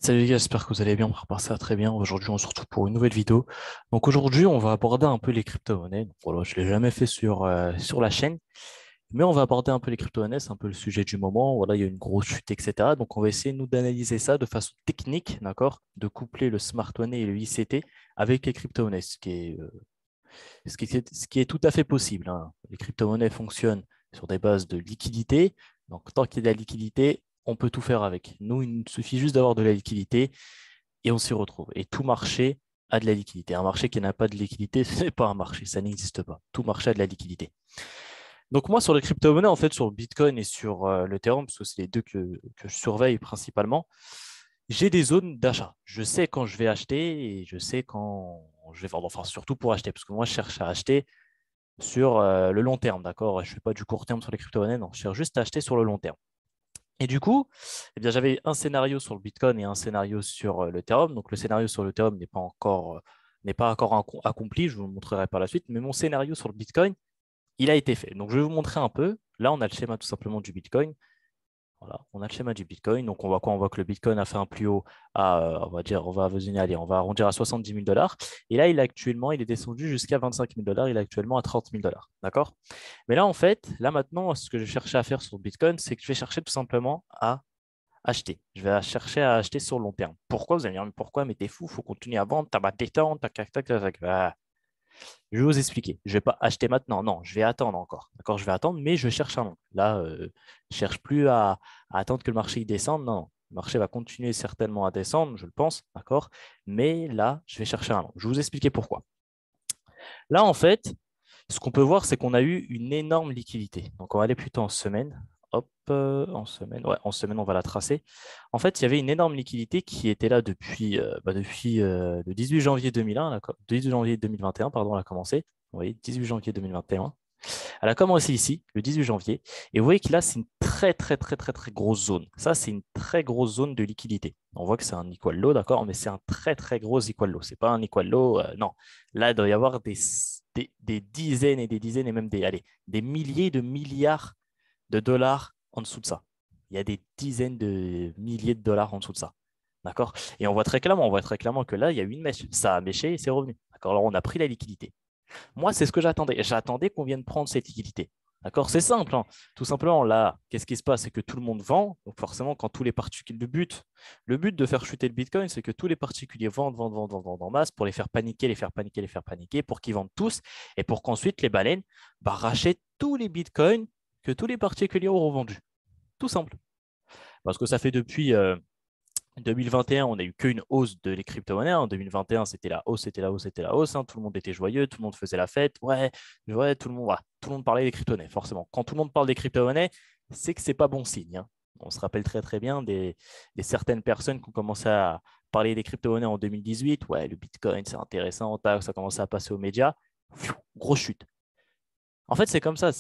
Salut les gars, j'espère que vous allez bien, on prépare ça très bien. Aujourd'hui, on se retrouve pour une nouvelle vidéo. Donc aujourd'hui, on va aborder un peu les crypto-monnaies. Donc voilà, je ne l'ai jamais fait sur la chaîne, mais on va aborder un peu les crypto-monnaies, c'est un peu le sujet du moment. Voilà, il y a une grosse chute, etc. Donc on va essayer nous d'analyser ça de façon technique, d'accord? De coupler le smart money et le ICT avec les crypto-monnaies, ce qui est tout à fait possible, hein. Les crypto-monnaies fonctionnent sur des bases de liquidité. Donc tant qu'il y a de la liquidité, on peut tout faire avec. Nous, il nous suffit juste d'avoir de la liquidité et on s'y retrouve. Et tout marché a de la liquidité. Un marché qui n'a pas de liquidité, ce n'est pas un marché, ça n'existe pas. Tout marché a de la liquidité. Donc moi, sur les crypto-monnaies, en fait, sur le Bitcoin et sur l'Ethereum, parce que c'est les deux que je surveille principalement, j'ai des zones d'achat. Je sais quand je vais acheter et je sais quand je vais vendre. Enfin, surtout pour acheter, parce que moi, je cherche à acheter sur le long terme, d'accord? Je ne fais pas du court terme sur les crypto-monnaies, non, je cherche juste à acheter sur le long terme. Et du coup, eh bien, j'avais un scénario sur le Bitcoin et un scénario sur l'Ethereum. Donc, le scénario sur l'Ethereum n'est pas encore accompli. Je vous le montrerai par la suite. Mais mon scénario sur le Bitcoin, il a été fait. Donc, je vais vous montrer un peu. Là, on a le schéma tout simplement du Bitcoin. Voilà, on a le schéma du Bitcoin. Donc, on voit quoi? On voit que le Bitcoin a fait un plus haut à, on va dire, on va arrondir à 70 000 dollars. Et là, il est descendu jusqu'à 25 000 dollars. Il est actuellement à 30 000 dollars. D'accord? Mais là, en fait, là maintenant, ce que je cherchais à faire sur le Bitcoin, c'est que je vais chercher tout simplement à acheter. Je vais chercher à acheter sur le long terme. Pourquoi? Vous allez me dire, mais pourquoi? Mais t'es fou, il faut continuer à vendre, t'as pas de détente, tac, tac, tac, tac, tac. Ah, je vais vous expliquer. Je ne vais pas acheter maintenant. Non, je vais attendre encore. D'accord? Je vais attendre, mais je cherche un long. Là, je ne cherche plus à attendre que le marché il descende. Non, non. Le marché va continuer certainement à descendre, je le pense. D'accord? Mais là, je vais chercher un long. Je vais vous expliquer pourquoi. Là, en fait, ce qu'on peut voir, c'est qu'on a eu une énorme liquidité. Donc, on va aller plutôt en semaine. Hop, en semaine. Ouais, en semaine, on va la tracer. En fait, il y avait une énorme liquidité qui était là depuis le 18 janvier 2001, 18 janvier 2021, pardon, elle a commencé. Vous voyez, 18 janvier 2021. Elle a commencé ici, le 18 janvier. Et vous voyez que là, c'est une très, très, très, très, très grosse zone. Ça, c'est une très grosse zone de liquidité. On voit que c'est un equal low, d'accord, mais c'est un très, très gros equal low. C'est pas un equal low, non. Là, il doit y avoir des dizaines et des dizaines et même des milliers de milliards de dollars en dessous de ça. Il y a des dizaines de milliers de dollars en dessous de ça. D'accord? Et on voit très clairement que là, il y a eu une mèche. Ça a méché et c'est revenu. D'accord? Alors, on a pris la liquidité. Moi, c'est ce que j'attendais. J'attendais qu'on vienne prendre cette liquidité. D'accord? C'est simple, hein. Tout simplement, là, qu'est-ce qui se passe? C'est que tout le monde vend. Donc, forcément, quand tous les particuliers. Le but de faire chuter le Bitcoin, c'est que tous les particuliers vendent, vendent, vendent, vendent, vendent en masse pour les faire paniquer, les faire paniquer, les faire paniquer, pour qu'ils vendent tous et pour qu'ensuite les baleines rachètent tous les Bitcoins que tous les particuliers auront vendus. Tout simple. Parce que ça fait depuis 2021, on n'a eu qu'une hausse de les crypto-monnaies. En 2021, c'était la hausse, c'était la hausse, c'était la hausse, hein. Tout le monde était joyeux, tout le monde faisait la fête. Ouais, ouais, tout le monde, voilà. Tout le monde parlait des crypto-monnaies, forcément. Quand tout le monde parle des crypto-monnaies, c'est que c'est pas bon signe, hein. On se rappelle très très bien des certaines personnes qui ont commencé à parler des crypto-monnaies en 2018. Ouais, le Bitcoin, c'est intéressant. Tac, ça a commencé à passer aux médias. Grosse chute. En fait, c'est comme ça.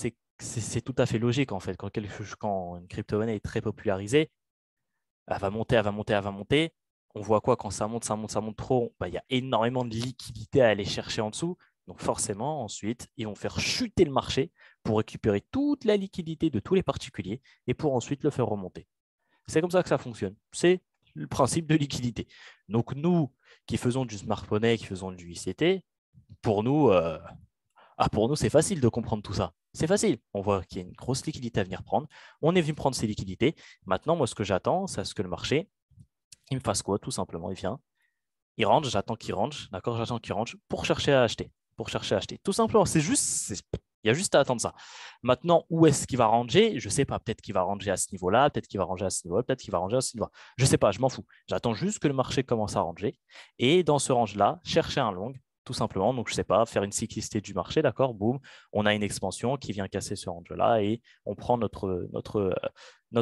C'est tout à fait logique, en fait. Quand une crypto-monnaie est très popularisée, elle va monter, elle va monter, elle va monter. On voit quoi quand ça monte, ça monte, ça monte trop? Bah, il y a énormément de liquidités à aller chercher en dessous. Donc forcément, ensuite, ils vont faire chuter le marché pour récupérer toute la liquidité de tous les particuliers et pour ensuite le faire remonter. C'est comme ça que ça fonctionne. C'est le principe de liquidité. Donc nous, qui faisons du smart money, qui faisons du ICT, pour nous, c'est facile de comprendre tout ça. C'est facile. On voit qu'il y a une grosse liquidité à venir prendre. On est venu prendre ces liquidités. Maintenant, moi, ce que j'attends, c'est à ce que le marché, il me fasse quoi, tout simplement. Il vient, il range, j'attends qu'il range, d'accord, j'attends qu'il range pour chercher à acheter. Pour chercher à acheter. Tout simplement, il y a juste à attendre ça. Maintenant, où est-ce qu'il va ranger? Je ne sais pas. Peut-être qu'il va ranger à ce niveau-là, peut-être qu'il va ranger à ce niveau-là, peut-être qu'il va ranger à ce niveau-là. Je ne sais pas, je m'en fous. J'attends juste que le marché commence à ranger. Et dans ce range-là, chercher un long, tout simplement. Donc, je ne sais pas, faire une cyclicité du marché, d'accord? Boum, on a une expansion qui vient casser ce range-là et on prend notre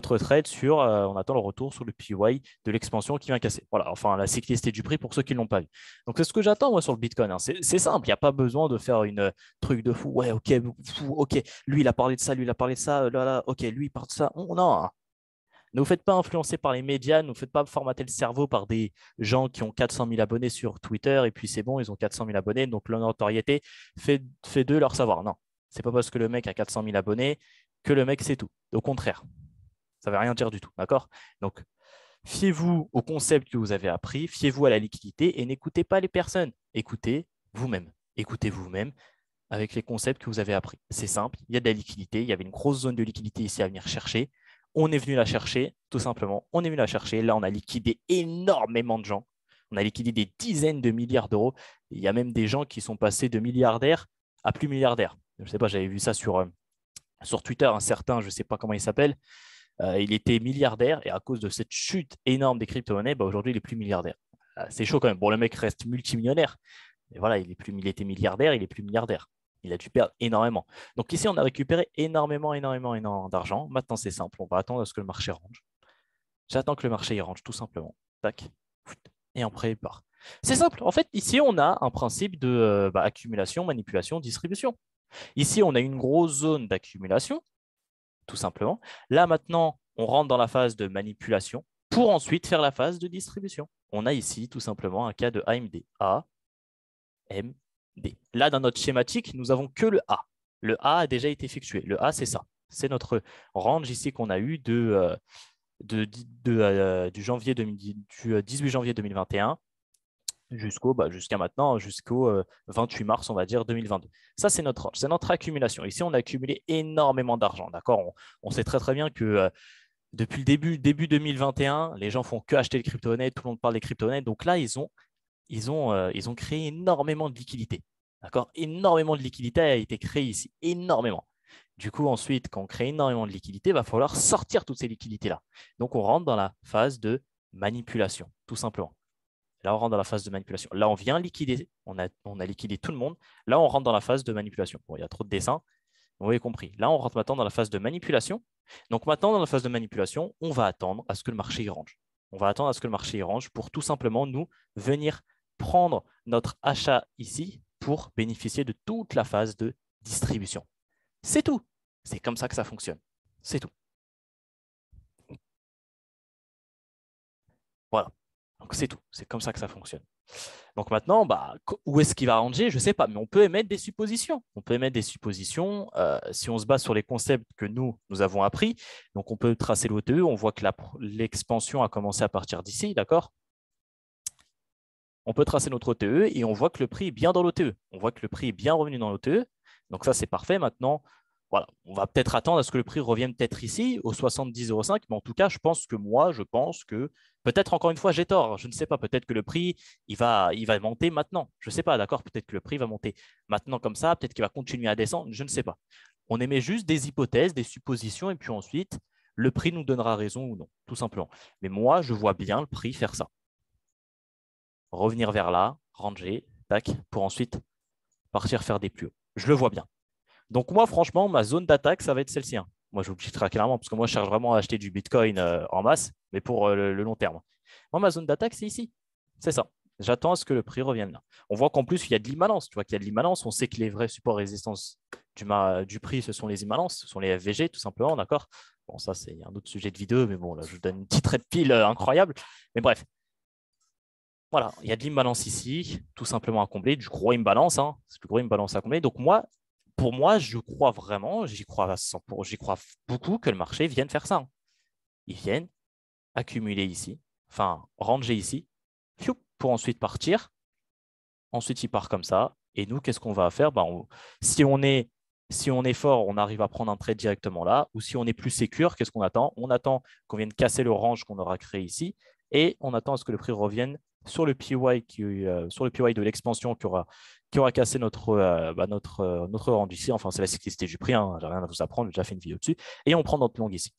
trade on attend le retour sur le PY de l'expansion qui vient casser. Voilà, enfin, la cyclicité du prix pour ceux qui ne l'ont pas vu. Donc, c'est ce que j'attends, moi, sur le Bitcoin, hein. C'est simple, il n'y a pas besoin de faire une truc de fou. Ouais, ok, fou, ok, lui, il a parlé de ça, lui, il a parlé de ça, là, là, ok, lui, il parle de ça. Oh, non, hein. Ne vous faites pas influencer par les médias, ne vous faites pas formater le cerveau par des gens qui ont 400 000 abonnés sur Twitter et puis c'est bon, ils ont 400 000 abonnés, donc leur notoriété fait d'eux leur savoir. Non, c'est pas parce que le mec a 400 000 abonnés que le mec c'est tout. Au contraire, ça ne veut rien dire du tout, d'accord? Donc, Fiez-vous au concept que vous avez appris, fiez-vous à la liquidité et n'écoutez pas les personnes. Écoutez vous-même. Écoutez vous-même avec les concepts que vous avez appris. C'est simple, il y a de la liquidité, il y avait une grosse zone de liquidité ici à venir chercher. On est venu la chercher, tout simplement. On est venu la chercher. Là, on a liquidé énormément de gens. On a liquidé des dizaines de milliards d'euros. Il y a même des gens qui sont passés de milliardaires à plus milliardaires. Je ne sais pas, j'avais vu ça sur Twitter, un certain, je ne sais pas comment il s'appelle, il était milliardaire et à cause de cette chute énorme des crypto-monnaies, bah, aujourd'hui, il est plus milliardaire. C'est chaud quand même. Bon, le mec reste multimillionnaire, mais voilà, il était milliardaire, il est plus milliardaire. Il a dû perdre énormément. Donc ici, on a récupéré énormément d'argent. Maintenant, c'est simple. On va attendre à ce que le marché range. J'attends que le marché y range, tout simplement. Tac. Et après, il part. C'est simple. En fait, ici, on a un principe de accumulation, manipulation, distribution. Ici, on a une grosse zone d'accumulation, tout simplement. Là, maintenant, on rentre dans la phase de manipulation pour ensuite faire la phase de distribution. On a ici, tout simplement, un cas de AMD. A, M, D. Là, dans notre schématique, nous avons que le A. Le A a déjà été effectué. Le A, c'est ça. C'est notre range ici qu'on a eu du 18 janvier 2021 jusqu'à maintenant, jusqu'au 28 mars, on va dire, 2022. Ça, c'est notre range, c'est notre accumulation. Ici, on a accumulé énormément d'argent. D'accord, on sait très très bien que depuis le début 2021, les gens font que acheter les crypto-monnaies, tout le monde parle des crypto-monnaies. Donc là, ils ont créé énormément de liquidités. D'accord, énormément de liquidités a été créée ici, énormément. Du coup, ensuite, quand on crée énormément de liquidités, il va falloir sortir toutes ces liquidités-là. Donc, on rentre dans la phase de manipulation, tout simplement. Là, on rentre dans la phase de manipulation. Là, on vient liquider. On a liquidé tout le monde. Là, on rentre dans la phase de manipulation. Bon, il y a trop de dessins. Vous avez compris. Là, on rentre maintenant dans la phase de manipulation. Donc maintenant, dans la phase de manipulation, on va attendre à ce que le marché y range. On va attendre à ce que le marché y range pour tout simplement nous venir prendre notre achat ici pour bénéficier de toute la phase de distribution. C'est tout. C'est comme ça que ça fonctionne. C'est tout. Voilà. Donc c'est tout. C'est comme ça que ça fonctionne. Donc maintenant, où est-ce qu'il va ranger? Je ne sais pas, mais on peut émettre des suppositions. On peut émettre des suppositions si on se base sur les concepts que nous avons appris. Donc on peut tracer l'OTE. On voit que l'expansion a commencé à partir d'ici, d'accord? On peut tracer notre OTE et on voit que le prix est bien dans l'OTE. On voit que le prix est bien revenu dans l'OTE. Donc ça, c'est parfait. Maintenant, voilà, on va peut-être attendre à ce que le prix revienne peut-être ici, au 70,05. Mais en tout cas, je pense que peut-être encore une fois, j'ai tort. Je ne sais pas. Peut-être que le prix, il va monter maintenant. Je ne sais pas, d'accord? Peut-être que le prix va monter maintenant comme ça. Peut-être qu'il va continuer à descendre. Je ne sais pas. On émet juste des hypothèses, des suppositions, et puis ensuite, le prix nous donnera raison ou non, tout simplement. Mais moi, je vois bien le prix faire ça. Revenir vers là, ranger, tac, pour ensuite partir faire des plus hauts. Je le vois bien. Donc moi, franchement, ma zone d'attaque, ça va être celle-ci, hein. Moi, je vous le dis très clairement, parce que moi, je cherche vraiment à acheter du Bitcoin en masse, mais pour le long terme. Moi, ma zone d'attaque, c'est ici. C'est ça. J'attends à ce que le prix revienne là. On voit qu'en plus, il y a de l'imbalance. Tu vois qu'il y a de l'imbalance. On sait que les vrais supports résistance du prix, ce sont les imbalances, ce sont les FVG, tout simplement, d'accord? Bon, ça, c'est un autre sujet de vidéo, mais bon, là, je vous donne une petite red pile incroyable. Mais bref, voilà, il y a de l'imbalance ici, tout simplement à combler, du gros imbalance, hein, c'est du gros imbalance à combler. Donc moi, pour moi, je crois vraiment, j'y crois à 100 j'y crois beaucoup que le marché vienne faire ça, hein. Ils viennent accumuler ici, enfin ranger ici, pour ensuite partir. Ensuite, il part comme ça. Et nous, qu'est-ce qu'on va faire? Si on est fort, on arrive à prendre un trade directement là. Ou si on est plus sécure, qu'est-ce qu'on attend? On attend qu'on vienne casser le range qu'on aura créé ici. Et on attend à ce que le prix revienne sur le PY, sur le PY de l'expansion qui aura cassé notre range ici. Enfin, c'est la cyclicité du prix, hein. J'ai rien à vous apprendre, j'ai déjà fait une vidéo dessus. Et on prend notre long ici.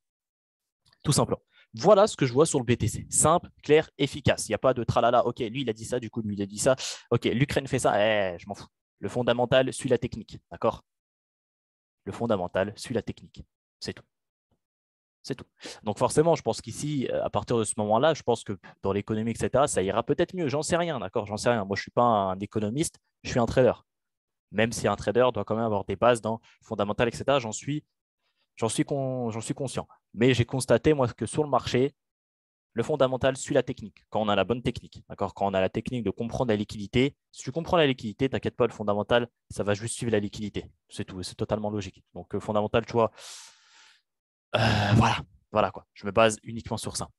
Tout simplement. Voilà ce que je vois sur le BTC. Simple, clair, efficace. Il n'y a pas de tralala. OK, lui, il a dit ça, du coup, lui, il a dit ça. OK, l'Ukraine fait ça. Je m'en fous. Le fondamental suit la technique. D'accord? Le fondamental suit la technique. C'est tout. C'est tout. Donc forcément, je pense qu'ici, à partir de ce moment-là, je pense que dans l'économie, etc., ça ira peut-être mieux. J'en sais rien, d'accord? J'en sais rien. Moi, je ne suis pas un économiste, je suis un trader. Même si un trader doit quand même avoir des bases dans le fondamental, etc., j'en suis conscient. Mais j'ai constaté, moi, que sur le marché, le fondamental suit la technique, quand on a la bonne technique. D'accord? Quand on a la technique de comprendre la liquidité, si tu comprends la liquidité, t'inquiète pas, le fondamental, ça va juste suivre la liquidité. C'est tout, c'est totalement logique. Donc, le fondamental, tu vois, voilà, voilà quoi. Je me base uniquement sur ça.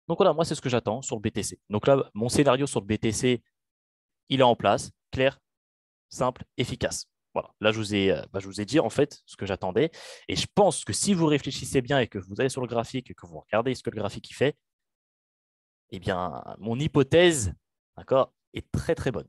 Donc voilà, moi, c'est ce que j'attends sur le BTC. Donc là, mon scénario sur le BTC, il est en place, clair, simple, efficace. Voilà, là, je vous ai dit en fait ce que j'attendais. Et je pense que si vous réfléchissez bien et que vous allez sur le graphique et que vous regardez ce que le graphique il fait, eh bien, mon hypothèse, d'accord, est très très bonne.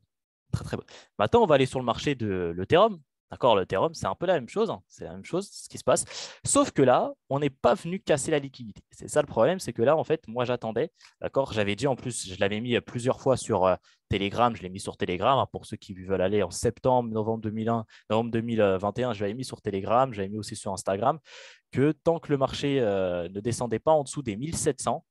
Très très bonne. Maintenant, on va aller sur le marché de l'Ethereum. D'accord, l'Ethereum, c'est un peu la même chose, hein. C'est la même chose, ce qui se passe. Sauf que là, on n'est pas venu casser la liquidité. C'est ça le problème, c'est que là, en fait, moi, j'attendais. D'accord, j'avais dit en plus, je l'avais mis plusieurs fois sur Telegram. Je l'ai mis sur Telegram, hein, pour ceux qui veulent aller en septembre, novembre 2001, novembre 2021. Je l'avais mis sur Telegram, je l'avais mis aussi sur Instagram. Que tant que le marché ne descendait pas en dessous des 1700,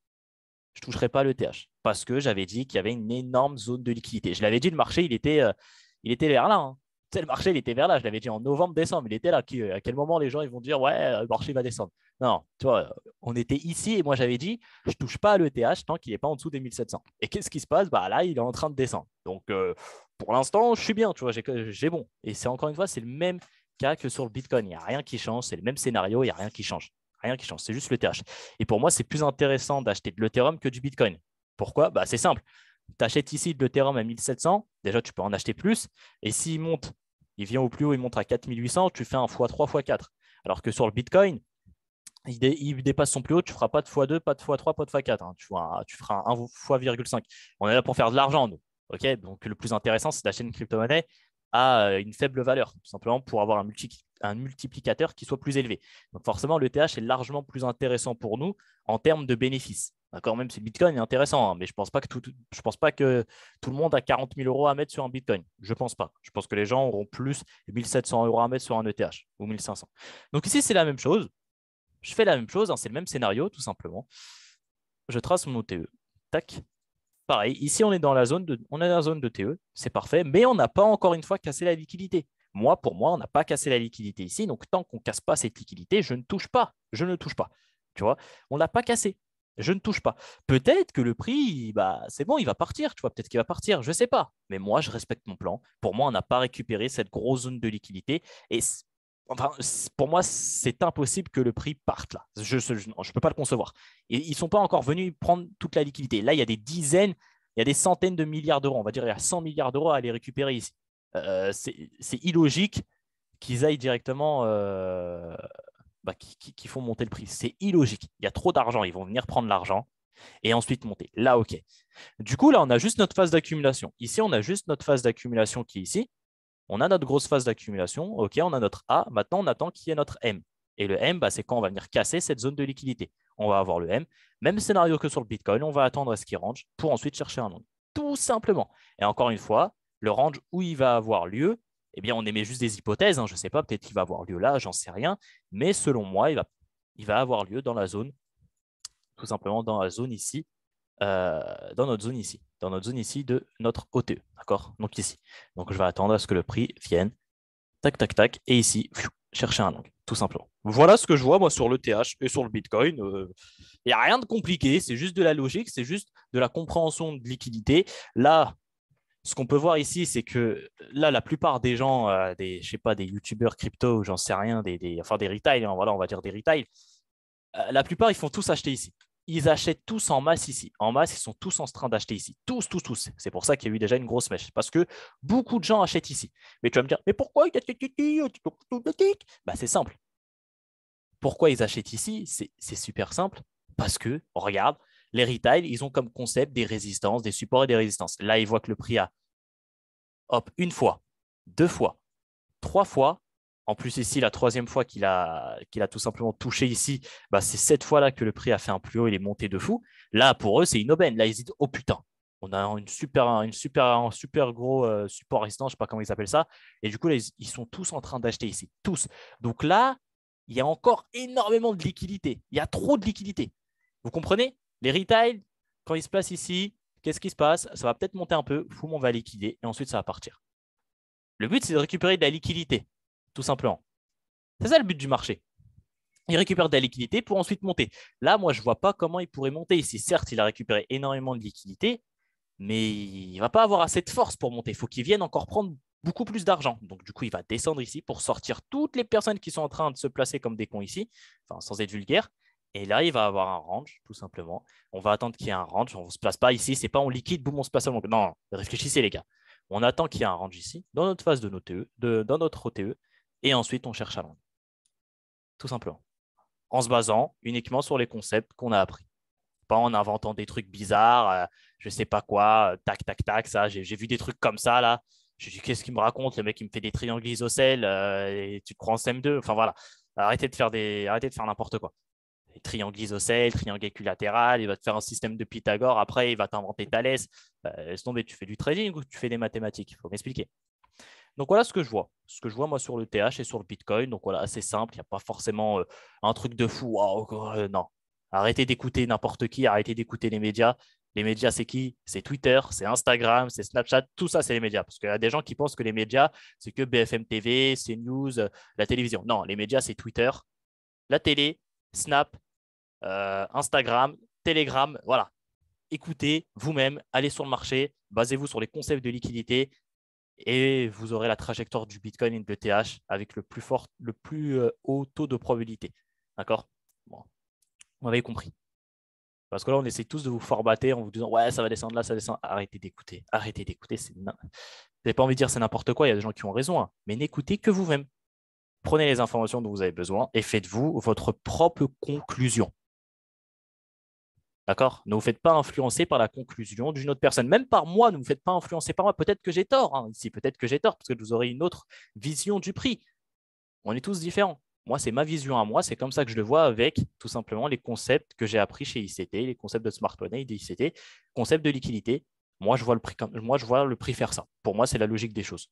je ne toucherai pas l'ETH parce que j'avais dit qu'il y avait une énorme zone de liquidité. Je l'avais dit, le marché, il était vers là, hein. Tu sais, le marché, il était vers là. Je l'avais dit en novembre, décembre, il était là. À quel moment les gens ils vont dire, ouais, le marché va descendre? Non, tu vois, on était ici et moi, j'avais dit, je ne touche pas à l'ETH tant qu'il n'est pas en dessous des 1700. Et qu'est-ce qui se passe? Bah, là, il est en train de descendre. Donc, pour l'instant, je suis bien, tu vois, j'ai bon. Et c'est encore une fois, c'est le même cas que sur le Bitcoin. Il n'y a rien qui change. C'est le même scénario, il n'y a rien qui change. Rien qui change, c'est juste l'ETH. Et pour moi, c'est plus intéressant d'acheter de l'Ethereum que du Bitcoin. Pourquoi? Bah, c'est simple. Tu achètes ici de l'Ethereum à 1700, déjà tu peux en acheter plus. Et s'il monte, il vient au plus haut, il monte à 4800, tu fais un x3, x4. Alors que sur le Bitcoin, il dépasse son plus haut, tu ne feras pas de x2, pas de x3, pas de x4, hein. Tu feras un x,5. On est là pour faire de l'argent, nous. Okay, donc le plus intéressant, c'est d'acheter une crypto-monnaie à une faible valeur, tout simplement pour avoir un multiplicateur qui soit plus élevé. Donc forcément, l'ETH est largement plus intéressant pour nous en termes de bénéfices. D'accord, même si le Bitcoin est intéressant, hein, mais je ne pense pas que tout le monde a 40 000 euros à mettre sur un Bitcoin. Je ne pense pas. Je pense que les gens auront plus de 1700 euros à mettre sur un ETH ou 1500. Donc ici, c'est la même chose. Je fais la même chose, hein, c'est le même scénario, tout simplement. Je trace mon TE. Tac. Pareil, ici, on est dans la zone de TE, c'est parfait, mais on n'a pas encore une fois cassé la liquidité. Moi, pour moi, on n'a pas cassé la liquidité ici, donc tant qu'on ne casse pas cette liquidité, je ne touche pas. Je ne touche pas. Tu vois, on ne l'a pas cassé. Je ne touche pas. Peut-être que le prix, bah, c'est bon, il va partir. Tu vois, peut-être qu'il va partir. Je ne sais pas. Mais moi, je respecte mon plan. Pour moi, on n'a pas récupéré cette grosse zone de liquidité. Et enfin, pour moi, c'est impossible que le prix parte là. Je ne peux pas le concevoir. Et ils ne sont pas encore venus prendre toute la liquidité. Là, il y a des dizaines, il y a des centaines de milliards d'euros. On va dire il y a 100 milliards d'euros à aller récupérer ici. C'est illogique qu'ils aillent directement, qui font monter le prix. C'est illogique. Il y a trop d'argent. Ils vont venir prendre l'argent et ensuite monter. Là, OK. Du coup, là, on a juste notre phase d'accumulation. Ici, on a juste notre phase d'accumulation qui est ici. On a notre grosse phase d'accumulation. OK, on a notre A. Maintenant, on attend qu'il y ait notre M. Et le M, bah, c'est quand on va venir casser cette zone de liquidité. On va avoir le M. Même scénario que sur le Bitcoin. On va attendre à ce qu'il range pour ensuite chercher un long. Tout simplement. Et encore une fois, le range où il va avoir lieu, eh bien, on émet juste des hypothèses, hein. Je ne sais pas, peut-être qu'il va avoir lieu là, j'en sais rien. Mais selon moi, il va avoir lieu dans la zone, tout simplement dans la zone ici, dans notre zone ici de notre OTE. D'accord? Donc ici. Donc je vais attendre à ce que le prix vienne. Tac, tac, tac. Et ici, chercher un angle, tout simplement. Voilà ce que je vois, moi, sur l'ETH et sur le Bitcoin. Il n'y a rien de compliqué. C'est juste de la logique. C'est juste de la compréhension de liquidité. Là, ce qu'on peut voir ici, c'est que là, la plupart des gens, je sais pas, des youtubeurs crypto, j'en sais rien, enfin des retail, hein, voilà, on va dire des retail, la plupart, ils font tous acheter ici. Ils achètent tous en masse ici. En masse, ils sont tous en train d'acheter ici. Tous, tous, tous. C'est pour ça qu'il y a eu déjà une grosse mèche. Parce que beaucoup de gens achètent ici. Mais tu vas me dire, mais pourquoi ils achètent ici? Bah, c'est simple. Pourquoi ils achètent ici? C'est super simple. Parce que, regarde, les retail, ils ont comme concept des résistances, des supports et des résistances. Là, ils voient que le prix a, hop, une fois, deux fois, trois fois. En plus, ici, la troisième fois qu'il a tout simplement touché ici, bah, c'est cette fois-là que le prix a fait un plus haut, il est monté de fou. Là, pour eux, c'est une aubaine. Là, ils disent, oh putain, on a un super gros support résistant, je ne sais pas comment ils appellent ça. Et du coup, là, ils sont tous en train d'acheter ici, tous. Donc là, il y a encore énormément de liquidité. Il y a trop de liquidité. Vous comprenez? Les retail, quand ils se placent ici, qu'est-ce qui se passe? Ça va peut-être monter un peu, boum, on va liquider et ensuite ça va partir. Le but, c'est de récupérer de la liquidité, tout simplement. C'est ça le but du marché. Il récupère de la liquidité pour ensuite monter. Là, moi, je ne vois pas comment il pourrait monter ici. Certes, il a récupéré énormément de liquidité, mais il ne va pas avoir assez de force pour monter. Il faut qu'il vienne encore prendre beaucoup plus d'argent. Donc, du coup, il va descendre ici pour sortir toutes les personnes qui sont en train de se placer comme des cons ici, enfin, sans être vulgaire. Et là, il va avoir un range, tout simplement. On va attendre qu'il y ait un range. On ne se place pas ici. C'est pas on liquide, boum, on se place à long. Non, réfléchissez, les gars. On attend qu'il y ait un range ici, dans notre phase de nos TE, dans notre OTE. Et ensuite, on cherche à long. Tout simplement. En se basant uniquement sur les concepts qu'on a appris. Pas en inventant des trucs bizarres, je sais pas quoi, tac, tac, tac, ça. J'ai vu des trucs comme ça, là. Je dis, qu'est-ce qu'il me raconte? Le mec, il me fait des triangles isocèles et tu te crois en CM2. Enfin, voilà. Arrêtez de faire n'importe quoi. Triangle isocèle, triangle équilatéral, il va te faire un système de Pythagore. Après, il va t'inventer Thalès. Laisse tomber, tu fais du trading ou tu fais des mathématiques? Il faut m'expliquer. Donc voilà ce que je vois. Ce que je vois moi sur le TH et sur le Bitcoin. Donc voilà, assez simple. Il n'y a pas forcément un truc de fou. Wow, non. Arrêtez d'écouter n'importe qui. Arrêtez d'écouter les médias. Les médias, c'est qui? C'est Twitter, c'est Instagram, c'est Snapchat. Tout ça, c'est les médias. Parce qu'il y a des gens qui pensent que les médias, c'est que BFM TV, CNews, la télévision. Non, les médias, c'est Twitter, la télé, Snap, Instagram, Telegram. Voilà. Écoutez vous-même, allez sur le marché, basez-vous sur les concepts de liquidité et vous aurez la trajectoire du Bitcoin et de l'ETH avec le plus haut taux de probabilité. D'accord? Bon, vous m'avez compris. Parce que là, on essaie tous de vous formater en vous disant ouais, ça va descendre là, ça descend. Arrêtez d'écouter. Arrêtez d'écouter. Vous n'avez pas envie de dire c'est n'importe quoi, il y a des gens qui ont raison, hein. Mais n'écoutez que vous-même. Prenez les informations dont vous avez besoin et faites-vous votre propre conclusion. D'accord? Ne vous faites pas influencer par la conclusion d'une autre personne. Même par moi, ne vous faites pas influencer par moi. Peut-être que j'ai tort, hein, ici, peut-être que j'ai tort, parce que vous aurez une autre vision du prix. On est tous différents. Moi, c'est ma vision à moi. C'est comme ça que je le vois avec tout simplement les concepts que j'ai appris chez ICT, les concepts de smart money, de ICT, concepts de liquidité. Moi, je vois le prix, moi, je vois le prix faire ça. Pour moi, c'est la logique des choses,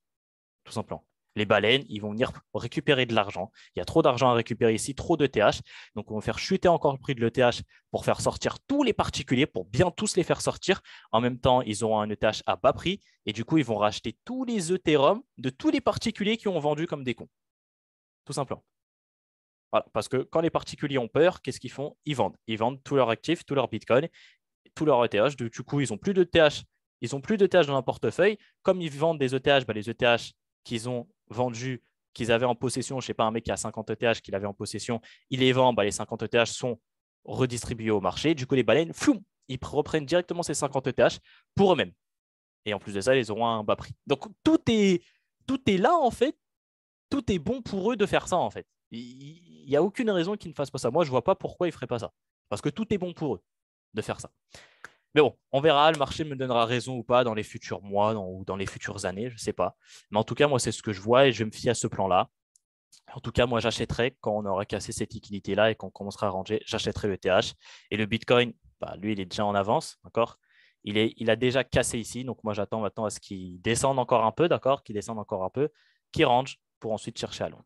tout simplement. Les baleines, ils vont venir récupérer de l'argent. Il y a trop d'argent à récupérer ici, trop d'ETH. Donc, on va faire chuter encore le prix de l'ETH pour faire sortir tous les particuliers, pour bien tous les faire sortir. En même temps, ils auront un ETH à bas prix. Et du coup, ils vont racheter tous les Ethereum de tous les particuliers qui ont vendu comme des cons. Tout simplement. Voilà. Parce que quand les particuliers ont peur, qu'est-ce qu'ils font? Ils vendent. Ils vendent tous leurs actifs, tous leurs bitcoins, tous leurs ETH. Du coup, ils n'ont plus d'ETH. Ils ont plus d'ETH dans leur portefeuille. Comme ils vendent des ETH, les ETH qu'ils ont vendus, qu'ils avaient en possession, je ne sais pas, un mec qui a 50 ETH qu'il avait en possession, il les vend, les 50 ETH sont redistribués au marché. Du coup, les baleines, floum, ils reprennent directement ces 50 ETH pour eux-mêmes. Et en plus de ça, ils auront un bas prix. Donc, tout est là, en fait. Tout est bon pour eux de faire ça, en fait. Il n'y a aucune raison qu'ils ne fassent pas ça. Moi, je ne vois pas pourquoi ils ne feraient pas ça. Parce que tout est bon pour eux de faire ça. Mais bon, on verra, le marché me donnera raison ou pas dans les futurs mois ou dans les futures années, je ne sais pas. Mais en tout cas, moi, c'est ce que je vois et je vais me fier à ce plan-là. En tout cas, moi, j'achèterai quand on aura cassé cette liquidité-là et qu'on commencera à ranger, j'achèterai le TH. Et le Bitcoin, lui, il est déjà en avance, d'accord? Il a déjà cassé ici, donc moi, j'attends maintenant à ce qu'il descende encore un peu, d'accord? Qu'il descende encore un peu, qu'il range pour ensuite chercher à long.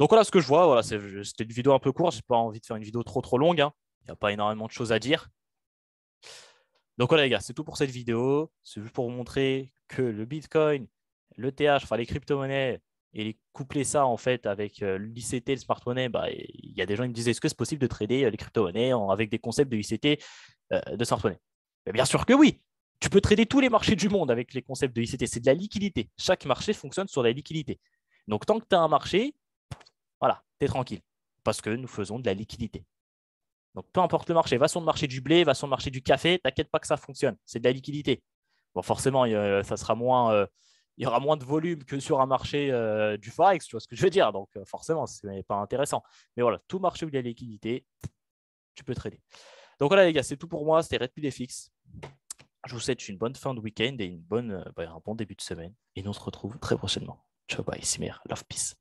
Donc voilà ce que je vois. Voilà, c'était une vidéo un peu courte. Je n'ai pas envie de faire une vidéo trop longue, hein. Il n'y a pas énormément de choses à dire. Donc voilà les gars, c'est tout pour cette vidéo. C'est juste pour vous montrer que le Bitcoin, le TH, enfin les crypto-monnaies, et coupler ça en fait avec l'ICT, le smart money, il y a des gens qui me disaient est-ce que c'est possible de trader les crypto-monnaies avec des concepts de ICT, de smart money? Mais bien sûr que oui. Tu peux trader tous les marchés du monde avec les concepts de ICT. C'est de la liquidité. Chaque marché fonctionne sur la liquidité. Donc tant que tu as un marché, voilà, tu es tranquille. Parce que nous faisons de la liquidité. Donc, peu importe le marché, va sur le marché du blé, va sur le marché du café, t'inquiète pas que ça fonctionne. C'est de la liquidité. Bon, forcément, ça sera moins, il y aura moins de volume que sur un marché du Forex, tu vois ce que je veux dire. Donc, forcément, ce n'est pas intéressant. Mais voilà, tout marché où il y a la liquidité, tu peux trader. Donc voilà, les gars, c'est tout pour moi. C'était RedPilletFX. Je vous souhaite une bonne fin de week-end et un bon début de semaine. Et nous on se retrouve très prochainement. Ciao, bye, Simir. Love, peace.